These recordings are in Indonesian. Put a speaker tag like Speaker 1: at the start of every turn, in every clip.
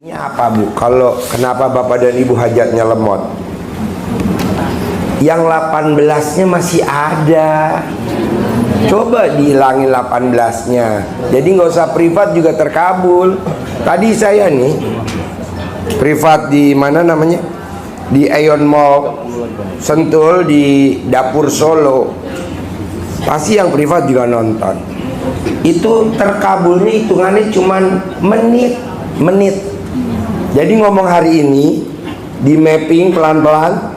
Speaker 1: Ini apa Bu? Kalau kenapa Bapak dan Ibu hajatnya lemot? Yang 18-nya masih ada. Coba dihilangin 18-nya. Jadi nggak usah privat juga terkabul. Tadi saya nih privat di mana namanya? Di Aeon Mall Sentul di Dapur Solo. Pasti yang privat juga nonton. Itu terkabulnya hitungannya cuman menit. Jadi ngomong hari ini di mapping pelan-pelan,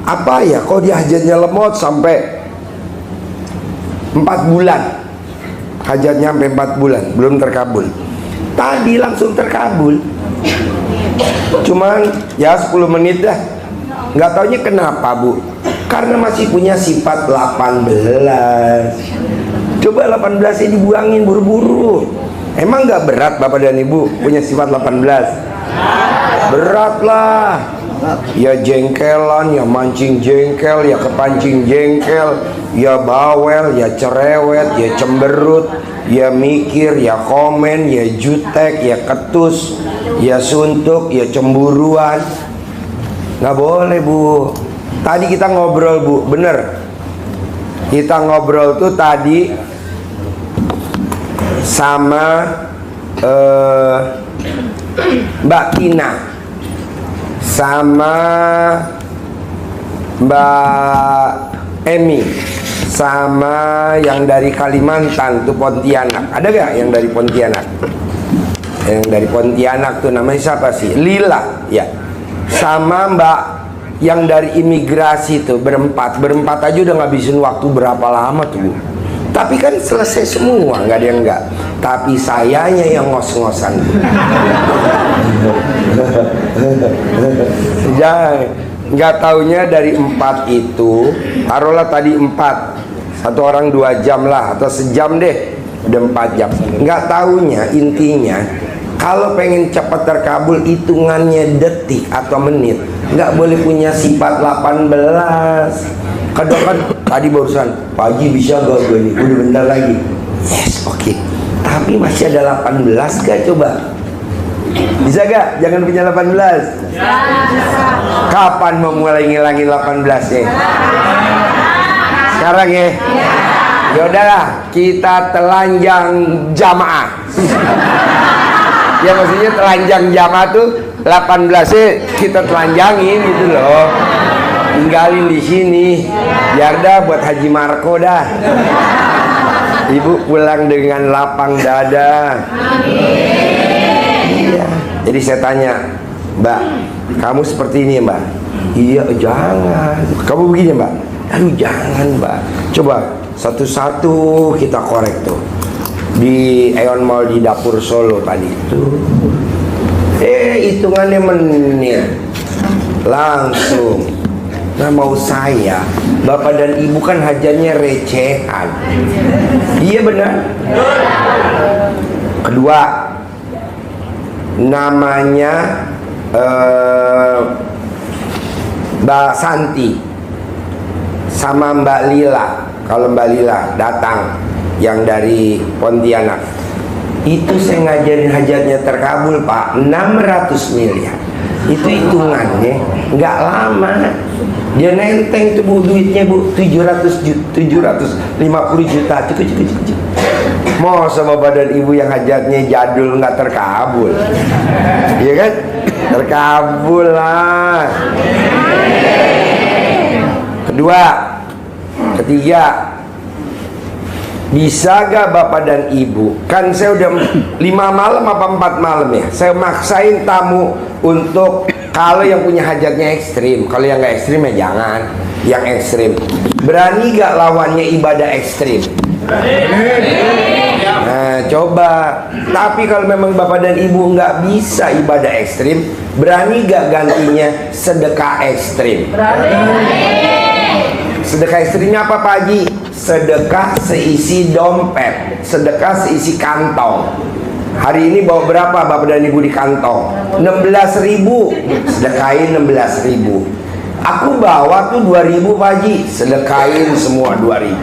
Speaker 1: apa ya kok dia hajatnya lemot sampai 4 bulan, hajatnya sampai 4 bulan belum terkabul. Tadi langsung terkabul, cuman ya 10 menit dah. Nggak taunya kenapa Bu, karena masih punya sifat 18. Coba 18-nya dibuangin buru-buru. Emang nggak berat Bapak dan Ibu punya sifat 18? Berat lah. Ya jengkelan, ya mancing jengkel, ya kepancing jengkel, ya bawel, ya cerewet, ya cemberut, ya mikir, ya komen, ya jutek, ya ketus, ya suntuk, ya cemburuan. Nggak boleh Bu. Tadi kita ngobrol Bu, bener. Kita ngobrol tuh tadi sama Mbak Tina sama Mbak Emi sama yang dari Kalimantan tuh Pontianak. Ada gak yang dari Pontianak? Yang dari Pontianak tuh namanya siapa sih? Lila ya. Sama Mbak yang dari imigrasi tuh berempat aja udah ngabisin waktu berapa lama tuh Bu. Tapi kan selesai semua, nggak ada yang enggak. Tapi sayanya yang ngos-ngosan. Jangan, nggak taunya dari 4 itu, taruhlah tadi 4, satu orang 2 jam lah atau sejam deh, udah 4 jam. Nggak taunya intinya, kalau pengen cepat terkabul hitungannya detik atau menit, nggak boleh punya sifat 18. Kadang kan tadi barusan Pak Haji bisa gak gue nih, udah bentar lagi. Yes, oke. Tapi masih ada 18 gak coba? Bisa gak? Jangan punya 18. Bisa. Kapan mau mulai ngilangin 18 ya? Sekarang ya? Ya udahlah, kita telanjang jamaah. Ya maksudnya telanjang jamaah tuh 18-nya kita telanjangin gitu loh. Tinggalin di sini, biar dah buat Haji Marco dah. Ibu pulang dengan lapang dada. Iya. Jadi saya tanya, Mbak, kamu seperti ini Mbak? Iya, jangan. Kamu begini Mbak? Aduh jangan Mbak. Coba satu-satu kita korek tuh di Aeon Mall di Dapur Solo tadi itu. Hitungannya menit langsung. Nah mau saya, Bapak dan Ibu kan hajatnya recehan. Iya benar. Kedua, namanya Mbak Santi sama Mbak Lila. Kalau Mbak Lila datang yang dari Pontianak, itu saya ngajarin hajatnya terkabul Pak, 600 miliar. Itu hitungannya nggak lama. Dia nenteng tuh Bu duitnya Bu, 750 juta. Cukup. Mau sama Bapak dan Ibu yang hajatnya jadul nggak terkabul? Iya kan? Terkabul lah. Ketiga, bisa gak Bapak dan Ibu? Kan saya udah 5 malam apa 4 malam ya, saya maksain tamu untuk kalau yang punya hajatnya ekstrim. Kalau yang gak ekstrim ya jangan. Yang ekstrim, berani gak lawannya ibadah ekstrim? Nah coba. Tapi kalau memang Bapak dan Ibu nggak bisa ibadah ekstrim, berani gak gantinya sedekah ekstrim? Sedekah ekstrimnya apa Pak Haji? Sedekah seisi dompet, sedekah seisi kantong. Hari ini bawa berapa Bapak dan Ibu di kantong? 16.000. Sedekahin 16.000. Aku bawa tuh 2.000 Pak Haji, sedekahin semua 2.000.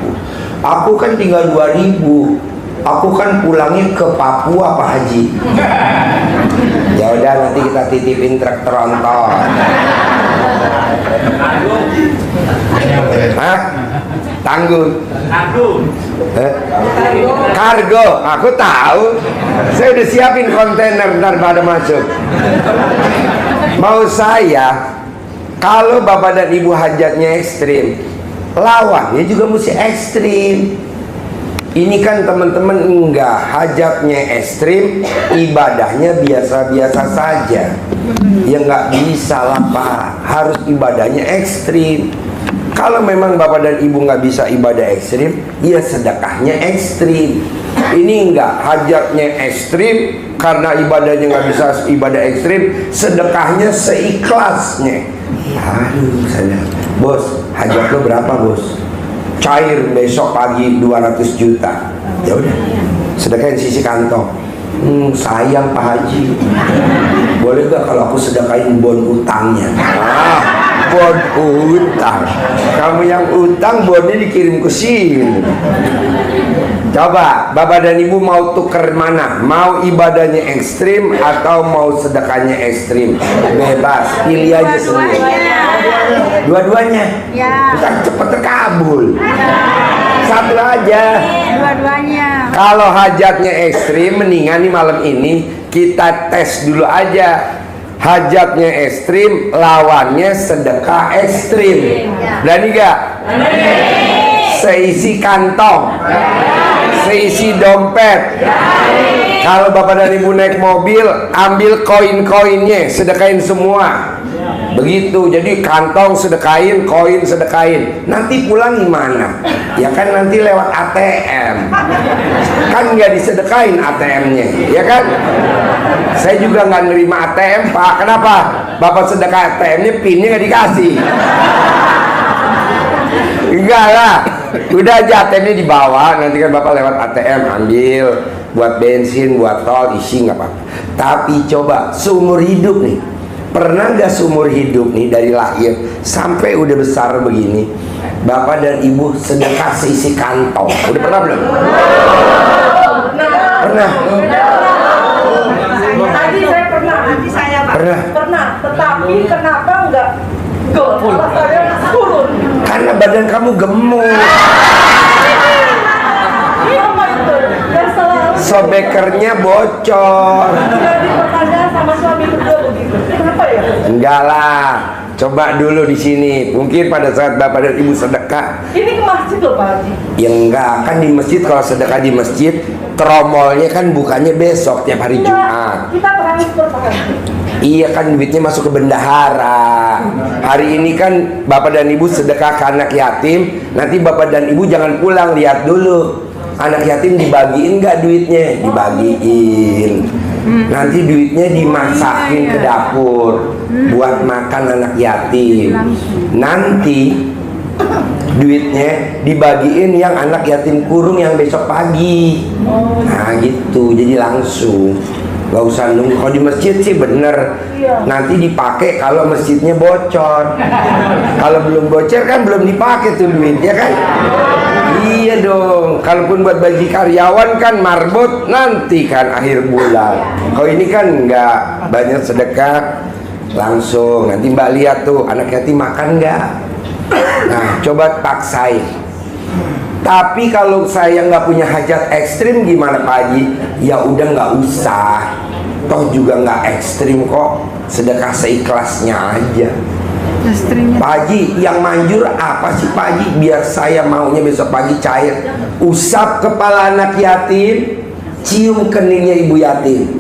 Speaker 1: Aku kan tinggal 2.000. Aku kan pulangnya ke Papua Pak Haji. Ya udah, nanti kita titipin truk tronton. Hah? Tanggung. Kargo, aku tahu. Saya udah siapin kontainer ntar pada masuk. Mau saya, kalau bapak dan ibu hajatnya ekstrim, lawannya juga mesti ekstrim. Ini kan teman-teman enggak, hajatnya ekstrim, ibadahnya biasa-biasa saja. Ya nggak bisa lah Pak, harus ibadahnya ekstrim. Kalau memang bapak dan ibu nggak bisa ibadah ekstrim, ya sedekahnya ekstrim. Ini enggak, hajatnya ekstrim, karena ibadahnya nggak bisa ibadah ekstrim, sedekahnya seikhlasnya. Aduh, saya, bos, hajat lo berapa bos? Cair besok pagi 200 juta. Ya udah, sedekahin sisi kantong. Sayang Pak Haji, boleh gak kalau aku sedekahin bon utangnya? Bon utang, kamu yang utang, bonnya dikirim ke sini. Coba bapak dan ibu mau tuker mana? Mau ibadahnya ekstrim atau mau sedekahnya ekstrim? Bebas, pilih aja sendiri. Dua-duanya. Kita cepat terkabul. Satu aja.
Speaker 2: Dua-duanya.
Speaker 1: Kalau hajatnya ekstrim, mendingan nih malam ini kita tes dulu aja. Hajatnya ekstrim, lawannya sedekah ekstrim. Berani gak? Seisi kantong, seisi dompet. Kalau bapak dan ibu naik mobil, ambil koin-koinnya, sedekahin semua. Begitu, jadi kantong sedekahin, koin sedekahin. Nanti pulang gimana? Ya kan nanti lewat ATM. Kan nggak disedekahin ATM-nya, ya kan? Saya juga nggak nerima ATM Pak. Kenapa? Bapak sedekah ATM-nya, pinnya nggak dikasih. Enggak lah, udah aja ATM-nya dibawa. Nanti kan bapak lewat ATM ambil buat bensin, buat tol, isi nggak apa-apa. Tapi coba seumur hidup nih, pernah gak seumur hidup nih dari lahir sampai udah besar begini, bapak dan ibu sedekah seisi kantong? Udah pernah belum? Pernah.
Speaker 2: Tadi saya pernah, nanti saya Pak. Pernah, tetapi kenapa enggak malah saya turun?
Speaker 1: Karena badan kamu gemuk.
Speaker 2: Apa itu? Yang selalu
Speaker 1: Sobekernya bocor.
Speaker 2: jadi pertanyaan sama suami berdua begitu. Kenapa ya?
Speaker 1: Enggak lah. Coba dulu di sini. Mungkin pada saat bapak dan ibu sedekah.
Speaker 2: Ini ke masjid loh Pak Haji.
Speaker 1: Ya enggak, kan di masjid, kalau sedekah di masjid, tromolnya kan bukannya besok tiap hari Jumat.
Speaker 2: Kita transfer Pak Haji.
Speaker 1: Iya kan, duitnya masuk ke bendahara. Hari ini kan bapak dan ibu sedekah ke anak yatim. Nanti bapak dan ibu jangan pulang, lihat dulu anak yatim dibagiin nggak duitnya. Dibagiin. Nanti duitnya dimasakin ke dapur buat makan anak yatim. Nanti duitnya dibagiin yang anak yatim kurung yang besok pagi. Nah gitu, jadi langsung, gak usah nunggu. Kalau di masjid sih bener, nanti dipakai kalau masjidnya bocor. Kalau belum bocor kan belum dipakai tuh duit, ya kan? Iya dong. Kalaupun buat bagi karyawan kan marbot nanti kan akhir bulan. Kalau ini kan nggak, banyak sedekah langsung. Nanti mbak lihat tuh anak yatim makan nggak. Nah coba paksain. Tapi kalau saya nggak punya hajat ekstrim gimana Pak Haji? Ya udah nggak usah. Toh juga nggak ekstrim kok. Sedekah seikhlasnya aja. Pak Haji, yang manjur apa sih Pak Haji? Biar saya maunya besok pagi cair. Usap kepala anak yatim, cium keningnya ibu yatim.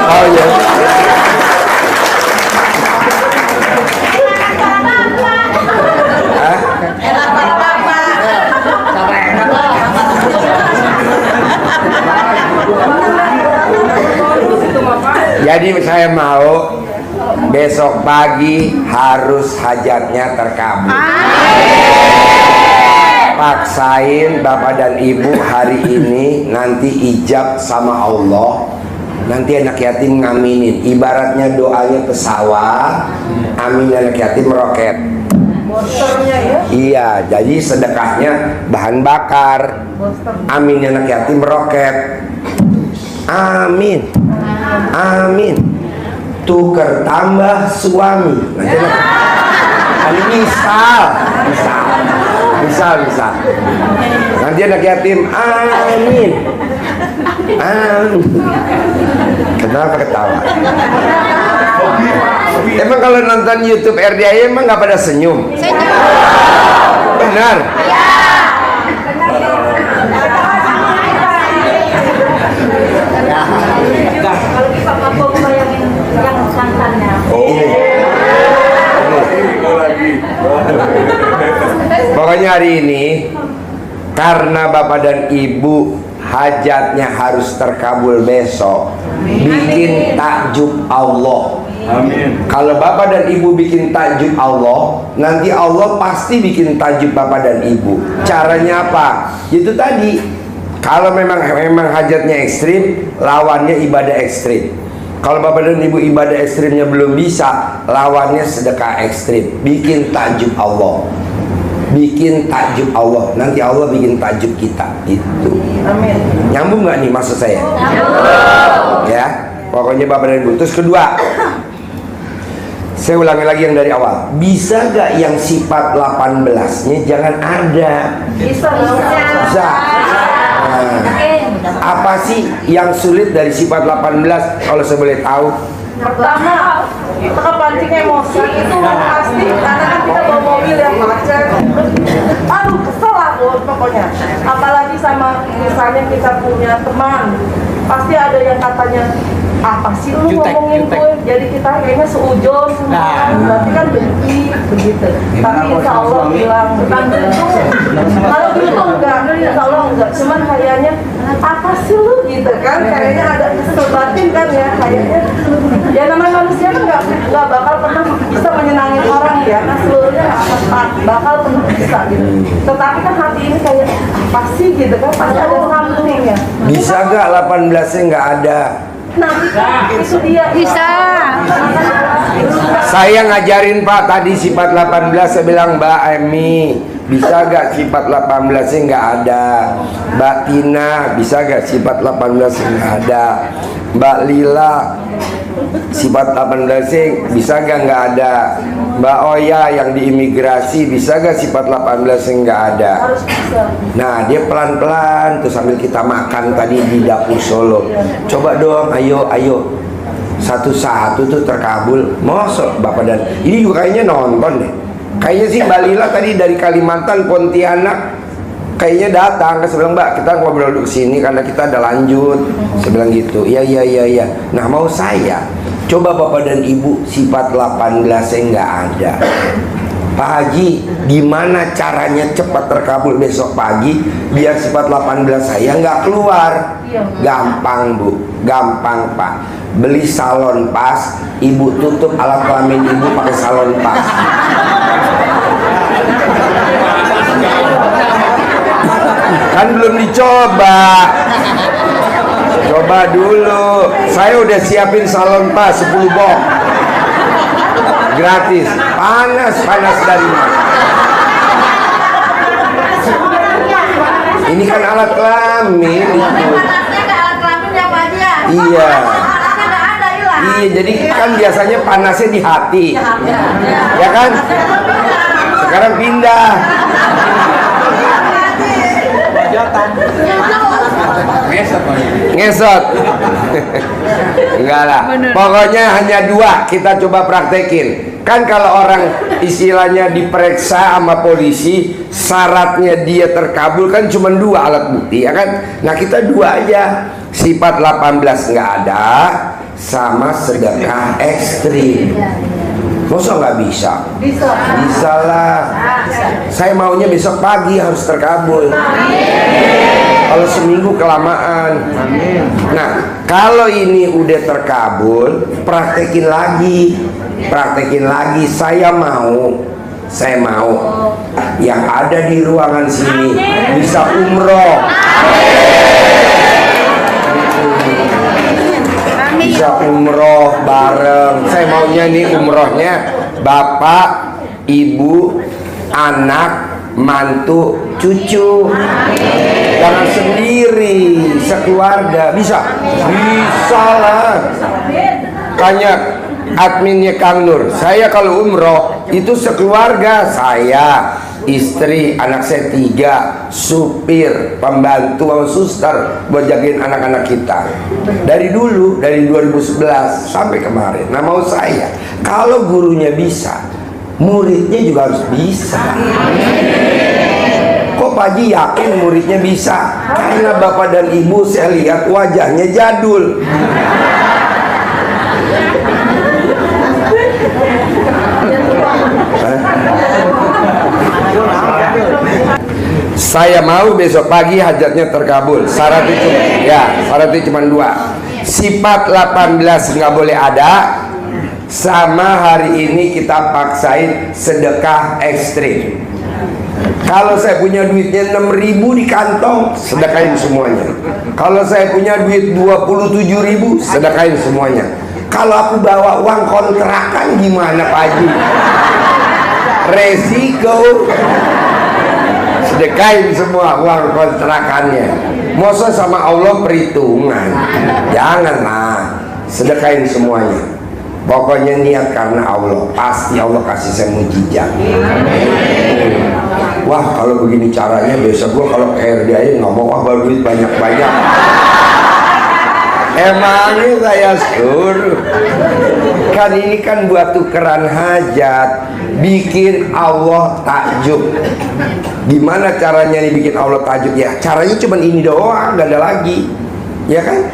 Speaker 1: Oh ya. Jadi saya mau besok pagi harus hajatnya terkabul. Paksain bapak dan ibu hari ini, nanti ijab sama Allah. nanti anak yatim ngaminin. Ibaratnya doanya pesawat, amin anak yatim roket.
Speaker 2: Monsternya ya.
Speaker 1: Iya, jadi sedekahnya bahan bakar. Amin anak yatim roket. Amin. Amin. Tuker tambah suami. Nanti ini misal. Nanti anak yatim amin. Amin. Kenapa ketawa? Emang kalau nonton YouTube RDI emang nggak pada senyum? Benar?
Speaker 2: Kalau kita mampu bayangin yang santannya.
Speaker 1: Pokoknya hari ini karena Bapak dan Ibu hajatnya harus terkabul besok, bikin takjub Allah.
Speaker 3: Amin.
Speaker 1: Kalau Bapak dan Ibu bikin takjub Allah, nanti Allah pasti bikin takjub Bapak dan Ibu. Caranya apa? Itu tadi. Kalau memang hajatnya ekstrim, lawannya ibadah ekstrim. Kalau Bapak dan Ibu ibadah ekstrimnya belum bisa, lawannya sedekah ekstrim. Bikin takjub Allah. Bikin takjub Allah. Nanti Allah bikin takjub kita. Itu.
Speaker 2: Amin.
Speaker 1: Nyambung nggak nih maksud saya? Ya. Pokoknya Bapak dan Ibu. Terus kedua, saya ulangi lagi yang dari awal. Bisa gak yang sifat 18-nya jangan ada?
Speaker 2: Bisa.
Speaker 1: Bisa. Nah, apa sih yang sulit dari sifat 18 kalau saya boleh tahu?
Speaker 2: Pertama, kita pancing emosi itu pasti karena kan kita bawa mobil yang macet. Aduh, kesel aku pokoknya. Apalagi sama misalnya kita punya teman, pasti ada yang katanya apa sih lu ngomongin gue, jadi kita kayaknya seujon semua, berarti kan benci begitu. Tapi insya Allah bilang bukan benci. Kalau gitu enggak, insya Allah enggak. Cuman kayaknya apa sih lu gitu kan, kayaknya ada kesel batin kan ya kayaknya. Ya namanya manusia kan nggak bakal pernah bisa menyenangin orang ya, nah seluruhnya nggak bakal pernah bisa gitu. Tetapi kan hati ini kayak apa sih gitu kan, pasti ada something ya.
Speaker 1: Bisa gak 18-nya nggak ada?
Speaker 2: Nah, itu dia.
Speaker 4: Bisa.
Speaker 1: Saya ngajarin Pak tadi sifat 18, saya bilang Mbak Emi, bisa gak sifat 18-nya nggak ada? Mbak Tina, bisa gak sifat 18-nya nggak ada? Mbak Lila, sifat 18-nya bisa nggak ada? Mbak Oya yang di imigrasi, bisa gak sifat 18-nya nggak ada?
Speaker 2: Harus bisa.
Speaker 1: Nah dia pelan-pelan tuh sambil kita makan tadi di dapur Solo. Coba dong, ayo satu-satu tuh terkabul. Mosok Bapak dan ini juga kayaknya nonton deh. Kayaknya sih Mbak Lila tadi dari Kalimantan, Pontianak, kayaknya datang. Saya bilang Mbak, kita ngobrol dulu sini karena kita ada lanjut. Saya bilang gitu. Iya. Nah mau saya coba Bapak dan Ibu sifat 18-nya nggak ada. Pak Haji, gimana caranya cepat terkabul besok pagi biar sifat 18 saya nggak keluar? Gampang Bu, gampang Pak. Beli salon pas, Ibu tutup alat kelamin Ibu pakai salon pas. Kan belum dicoba. Coba dulu. Saya udah siapin salon pas 10 box. Gratis. Panas dari mana? Ini kan alat kelamin itu. Iya. Iya, jadi kan biasanya panasnya di hati. Ya kan? Sekarang pindah. Ngesot. Enggak lah. Pokoknya hanya 2 kita coba praktekin. Kan kalau orang istilahnya diperiksa sama polisi, syaratnya dia terkabul kan cuma 2 alat bukti, ya kan? Nah kita 2 aja. Sifat 18 nggak ada, sama sedekah ekstrim. Masa nggak bisa? Bisa lah. Saya maunya besok pagi harus terkabul. Kalau seminggu kelamaan. Nah, kalau ini udah terkabul, praktekin lagi. Saya mau yang ada di ruangan sini bisa umroh. bisa umroh bareng. Saya maunya nih umrohnya bapak, ibu, anak, mantu, cucu. Jangan sendiri, sekeluarga. Bisa? Bisa lah. Tanya adminnya Kang Nur, saya kalau umroh itu sekeluarga, saya, istri, anak saya 3, supir, pembantu, sama suster buat jagain anak-anak kita. Dari dulu, dari 2011 sampai kemarin. Nah mau saya, kalau gurunya bisa, muridnya juga harus bisa. Kok Pak Haji yakin muridnya bisa? Karena bapak dan ibu saya lihat wajahnya jadul. Saya mau besok pagi hajatnya terkabul. Syaratnya cuma 2. Sifat 18 nggak boleh ada. Sama hari ini kita paksain sedekah ekstrim. Kalau saya punya duitnya 6.000 di kantong, sedekahin semuanya. Kalau saya punya duit 27.000, sedekahin semuanya. Kalau aku bawa uang kontrakan gimana Pak Haji? Resiko. Sedekahin semua uang kontrakannya. Masa sama Allah perhitungan? Janganlah. Sedekahin semuanya. Pokoknya niat karena Allah, pasti Allah kasih saya mujizat. Wah kalau begini caranya besok gua kalau ke RDI nggak mau baru duit banyak-banyak. Emangnya saya suruh. Kan ini kan buat tukeran hajat, bikin Allah takjub. Gimana caranya nih bikin Allah takjub? Ya caranya cuma ini doang, gak ada lagi, ya kan?